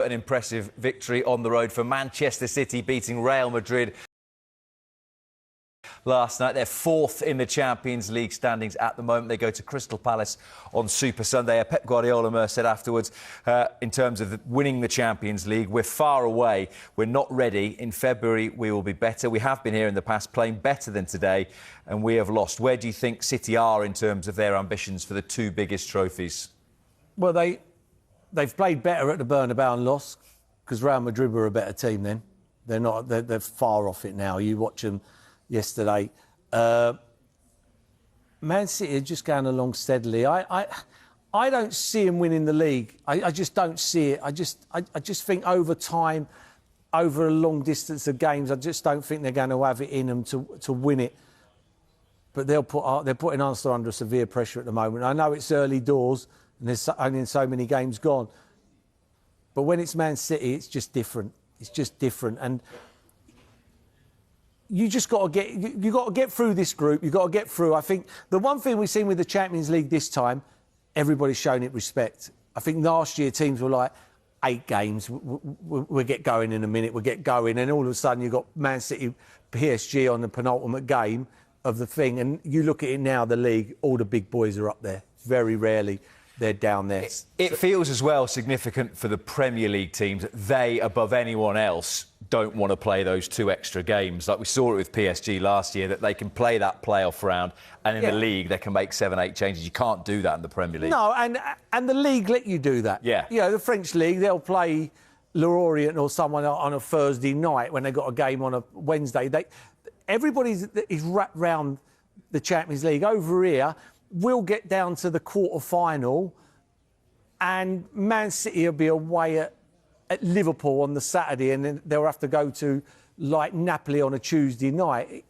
An impressive victory on the road for Manchester City, beating Real Madrid last night. They're fourth in the Champions League standings at the moment. They go to Crystal Palace on Super Sunday. Pep Guardiola said afterwards, in terms of winning the Champions League, we're far away. We're not ready. In February, we will be better. We have been here in the past playing better than today, and we have lost. Where do you think City are in terms of their ambitions for the two biggest trophies? Well, they've played better at the Bernabeu and lost, because Real Madrid were a better team then. They're not. They're far off it now. You watch them yesterday. Man City are just going along steadily. I don't see them winning the league. I just don't see it. I just think over time, over a long distance of games, I just don't think they're going to have it in them to win it. But they're putting Arsenal under severe pressure at the moment. I know it's early doors and there's only so many games gone. But when it's Man City, it's just different. It's just different. And you just got to get through this group. You've got to get through. I think the one thing we've seen with the Champions League this time, everybody's shown it respect. I think last year teams were like 8 games. We'll get going in a minute. We'll get going. And all of a sudden you've got Man City, PSG on the penultimate game of the thing. And you look at it now, the league, all the big boys are up there. Very rarely they're down there. It feels as well significant for the Premier League teams that they, above anyone else, don't want to play those 2 extra games. Like we saw it with PSG last year, that they can play that playoff round, and in the league they can make 7-8 changes. You can't do that in the Premier League. No, and the league let you do that. Yeah. You know, the French league, they'll play Lorient or someone on a Thursday night when they've got a game on a Wednesday. Everybody is wrapped round the Champions League. Over here, we'll get down to the quarter-final and Man City will be away at Liverpool on the Saturday, and then they'll have to go to, like, Napoli on a Tuesday night.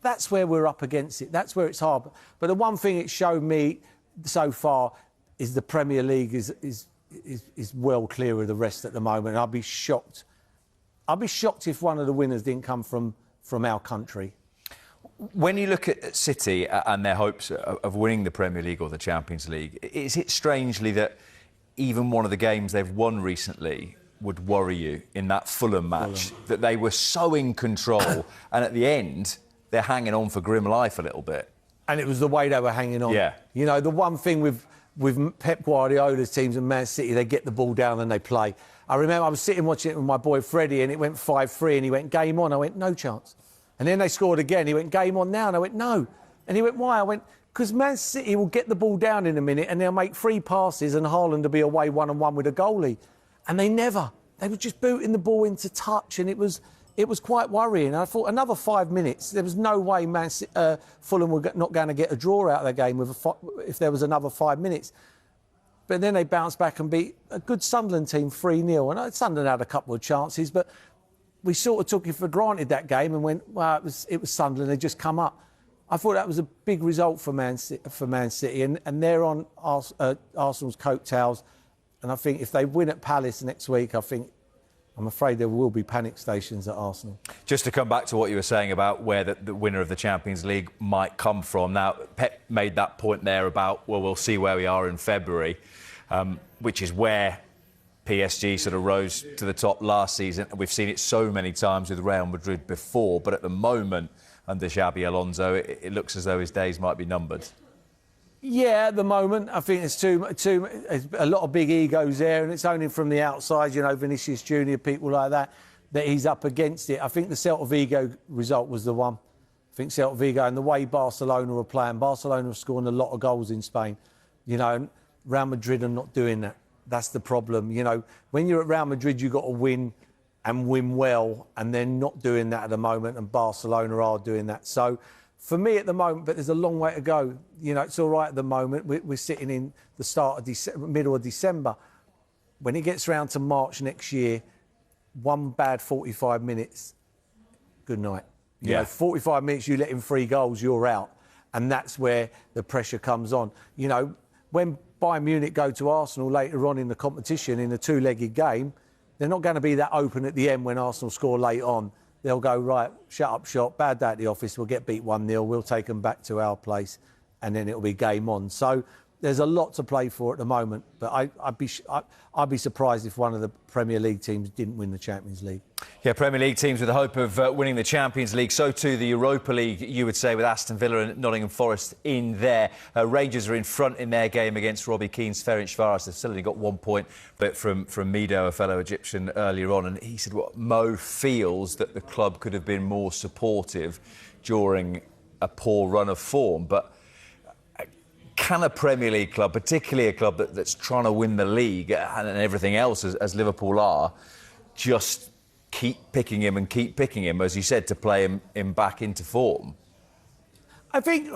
That's where we're up against it. That's where it's hard. But the one thing it showed me so far is the Premier League is well clear of the rest at the moment. I'll be shocked. I'll be shocked if one of the winners didn't come from our country. When you look at City and their hopes of winning the Premier League or the Champions League, is it strangely that even one of the games they've won recently would worry you in that Fulham match, that they were so in control and at the end they're hanging on for grim life a little bit? And it was the way they were hanging on. Yeah. You know, the one thing with Pep Guardiola's teams and Man City, they get the ball down and they play. I remember I was sitting watching it with my boy Freddie and it went 5-3 and he went, game on. I went, no chance. And then they scored again. He went, game on now. And I went, no. And he went, why? I went, because Man City will get the ball down in a minute and they'll make 3 passes and Haaland will be away 1-on-1 with a goalie. And they never. They were just booting the ball into touch, and it was quite worrying. And I thought another 5 minutes, there was no way Fulham were not going to get a draw out of their game if there was another 5 minutes. But then they bounced back and beat a good Sunderland team 3-0. And Sunderland had a couple of chances, but we sort of took it for granted that game and went, well, it was Sunderland, they just come up. I thought that was a big result for Man City, and they're on Arsenal's coattails. And I think if they win at Palace next week, I'm afraid there will be panic stations at Arsenal. Just to come back to what you were saying about where the winner of the Champions League might come from. Now, Pep made that point there about, well, we'll see where we are in February, which is where PSG sort of rose to the top last season. We've seen it so many times with Real Madrid before, but at the moment, under Xabi Alonso, it looks as though his days might be numbered. Yeah, at the moment, I think there's a lot of big egos there, and it's only from the outside, you know, Vinicius Junior, people like that he's up against it. I think the Celta Vigo result was the one. I think Celta Vigo and the way Barcelona were playing, Barcelona were scoring a lot of goals in Spain, you know, and Real Madrid are not doing that. That's the problem. You know, when you're at Real Madrid, you've got to win and win well, and they're not doing that at the moment, and Barcelona are doing that. So for me at the moment, but there's a long way to go. You know, it's all right at the moment. We're sitting in the start of December, middle of December. When it gets round to March next year, one bad 45 minutes, good night. You know, 45 minutes, you let in 3 goals, you're out. And that's where the pressure comes on. You know, when Bayern Munich go to Arsenal later on in the competition in a 2-legged game, they're not going to be that open at the end when Arsenal score late on. They'll go, right, shut up shop, bad day at the office, we'll get beat 1-0, we'll take them back to our place, and then it'll be game on. So there's a lot to play for at the moment. But I'd be surprised if one of the Premier League teams didn't win the Champions League. Yeah, Premier League teams with the hope of winning the Champions League. So too the Europa League, you would say, with Aston Villa and Nottingham Forest in there. Rangers are in front in their game against Robbie Keane's Ferencváros. They've still only got 1 point, but from Mido, a fellow Egyptian, earlier on, and he said what Mo feels that the club could have been more supportive during a poor run of form. But can a Premier League club, particularly a club that's trying to win the league and everything else as Liverpool are, just keep picking him, as you said, to play him back into form? I think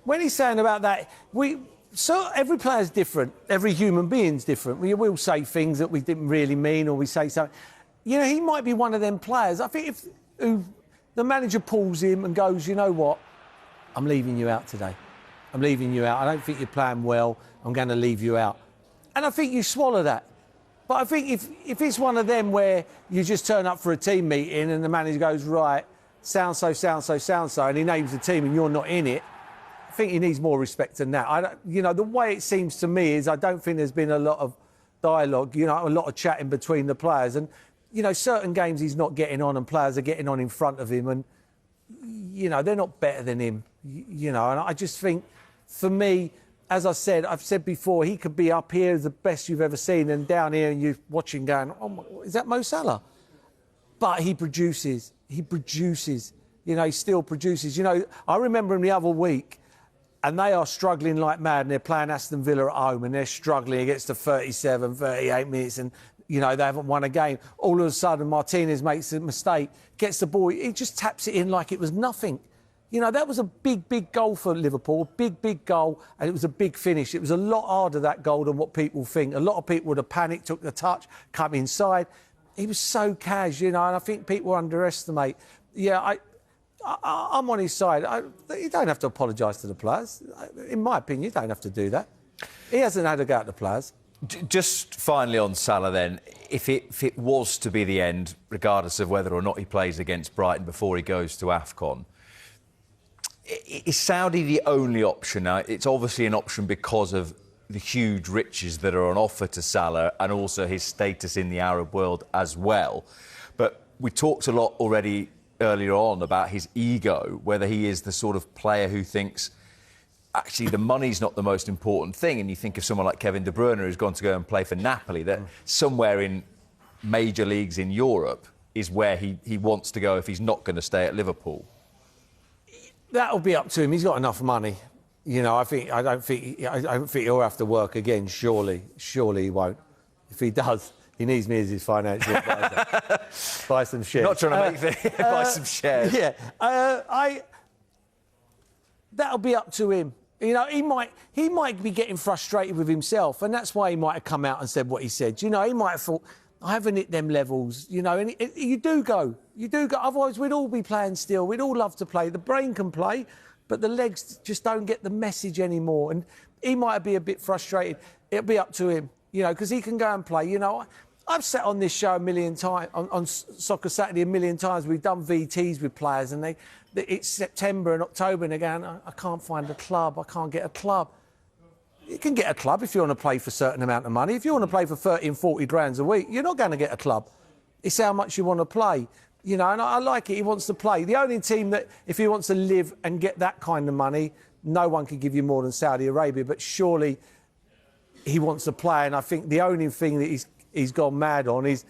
when he's saying about that, every player's different, every human being's different. We will say things that we didn't really mean, or we say something. You know, he might be one of them players. I think if the manager pulls him and goes, you know what, I'm leaving you out today. I'm leaving you out. I don't think you're playing well. I'm going to leave you out. And I think you swallow that. But I think if it's one of them where you just turn up for a team meeting and the manager goes, right, so-and-so, and he names the team and you're not in it, I think he needs more respect than that. The way it seems to me is I don't think there's been a lot of dialogue, a lot of chatting between the players. And, certain games he's not getting on and players are getting on in front of him and, they're not better than him, and I just think, for me, as I've said before, he could be up here as the best you've ever seen and down here and you're watching going, oh, is that Mo Salah? But he produces. He still produces. I remember him the other week and they are struggling like mad and they're playing Aston Villa at home and they're struggling against the 37, 38 minutes and, they haven't won a game. All of a sudden, Martinez makes a mistake, gets the ball, he just taps it in like it was nothing. That was a big goal for Liverpool, big goal, and it was a big finish. It was a lot harder, that goal, than what people think. A lot of people would have panicked, took the touch, come inside. He was so cash, and I think people underestimate. Yeah, I'm on his side. You don't have to apologise to the players. In my opinion, you don't have to do that. He hasn't had a go at the players. Just finally on Salah then, if it was to be the end, regardless of whether or not he plays against Brighton before he goes to AFCON, is Saudi the only option now? It's obviously an option because of the huge riches that are on offer to Salah and also his status in the Arab world as well. But we talked a lot already earlier on about his ego, whether he is the sort of player who thinks, actually, the money's not the most important thing. And you think of someone like Kevin De Bruyne, who's gone to go and play for Napoli, that somewhere in major leagues in Europe is where he wants to go if he's not going to stay at Liverpool. That'll be up to him. He's got enough money. I don't think he'll have to work again. Surely he won't. If he does, he needs me as his financial advisor. Buy some shares. Not trying to make buy some shares. Yeah, that'll be up to him. He might be getting frustrated with himself, and that's why he might have come out and said what he said. He might have thought, I haven't hit them levels, and you do go. Otherwise, we'd all be playing still. We'd all love to play. The brain can play, but the legs just don't get the message anymore. And he might be a bit frustrated. It'll be up to him, because he can go and play. I've sat on this show a million times, on Soccer Saturday a million times. We've done VTs with players, and it's September and October, and they're going, I can't find a club. I can't get a club. You can get a club if you want to play for a certain amount of money. If you want to play for 30 and 40 grand a week, you're not going to get a club. It's how much you want to play. And I like it. He wants to play. The only team that, if he wants to live and get that kind of money, no one can give you more than Saudi Arabia. But surely he wants to play. And I think the only thing that he's gone mad on is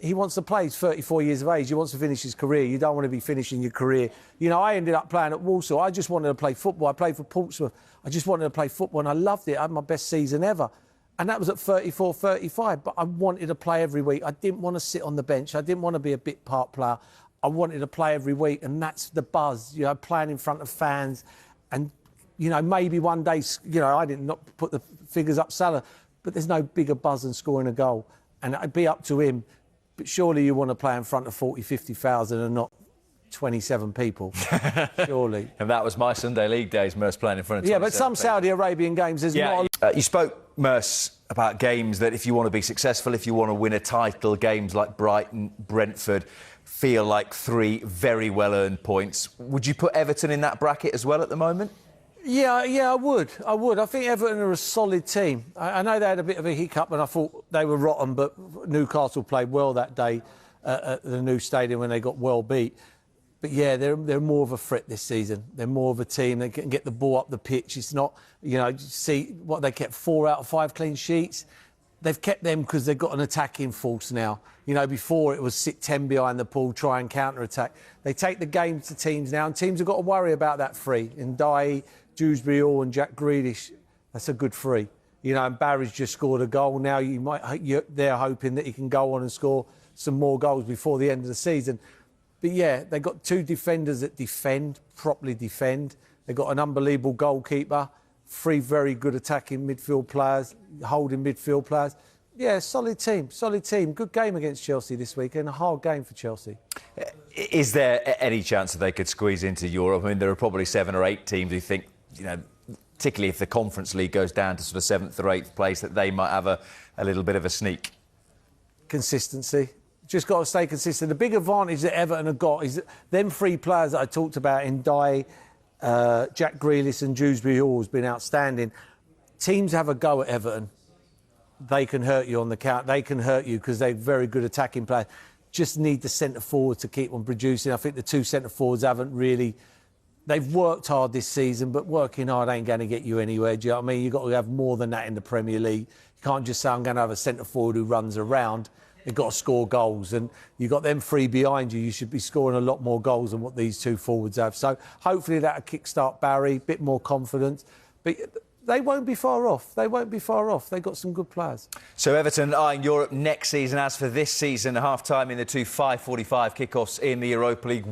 he wants to play. He's 34 years of age. He wants to finish his career. You don't want to be finishing your career. I ended up playing at Walsall. I just wanted to play football. I played for Portsmouth. I just wanted to play football and I loved it. I had my best season ever. And that was at 34, 35. But I wanted to play every week. I didn't want to sit on the bench. I didn't want to be a bit part player. I wanted to play every week. And that's the buzz, playing in front of fans. And, maybe one day, I didn't not put the figures up Salah, but there's no bigger buzz than scoring a goal. And it'd be up to him. But surely you want to play in front of 40, 50,000 and not 27 people. Surely. And that was my Sunday League days, Merce playing in front of 27 but some people. Saudi Arabian games, there's not... You spoke, Merce, about games that if you want to be successful, if you want to win a title, games like Brighton, Brentford, feel like 3 very well-earned points. Would you put Everton in that bracket as well at the moment? Yeah, I would. I think Everton are a solid team. I know they had a bit of a hiccup and I thought they were rotten, but Newcastle played well that day at the new stadium when they got well beat. But yeah, they're more of a threat this season. They're more of a team. They can get the ball up the pitch. It's not, see what they kept 4 out of 5 clean sheets. They've kept them because they've got an attacking force now. Before it was sit 10 behind the ball, try and counter-attack. They take the game to teams now, and teams have got to worry about that free. And Dewsbury Hall and Jack Grealish, that's a good free. And Barry's just scored a goal. Now they're hoping that he can go on and score some more goals before the end of the season. But yeah, they've got 2 defenders that properly defend. They've got an unbelievable goalkeeper, 3 very good attacking midfield players, holding midfield players. Yeah, solid team. Good game against Chelsea this weekend, a hard game for Chelsea. Is there any chance that they could squeeze into Europe? I mean, there are probably 7 or 8 teams who think, particularly if the Conference League goes down to sort of 7th or 8th place, that they might have a little bit of a sneak. Consistency. Just got to stay consistent. The big advantage that Everton have got is that them 3 players that I talked about in Jack Grealish and Dewsbury Hall has been outstanding. Teams have a go at Everton. They can hurt you on the count. They can hurt you because they're very good attacking players. Just need the centre forward to keep on producing. I think the 2 centre forwards haven't really. They've worked hard this season, but working hard ain't going to get you anywhere. Do you know what I mean? You've got to have more than that in the Premier League. You can't just say I'm going to have a centre forward who runs around. They've got to score goals, and you've got them 3 behind you. You should be scoring a lot more goals than what these 2 forwards have. So hopefully that'll kickstart Barry, a bit more confidence. But they won't be far off. They've got some good players. So Everton eyeing Europe next season. As for this season, half-time in the 2 5:45 kickoffs in the Europa League.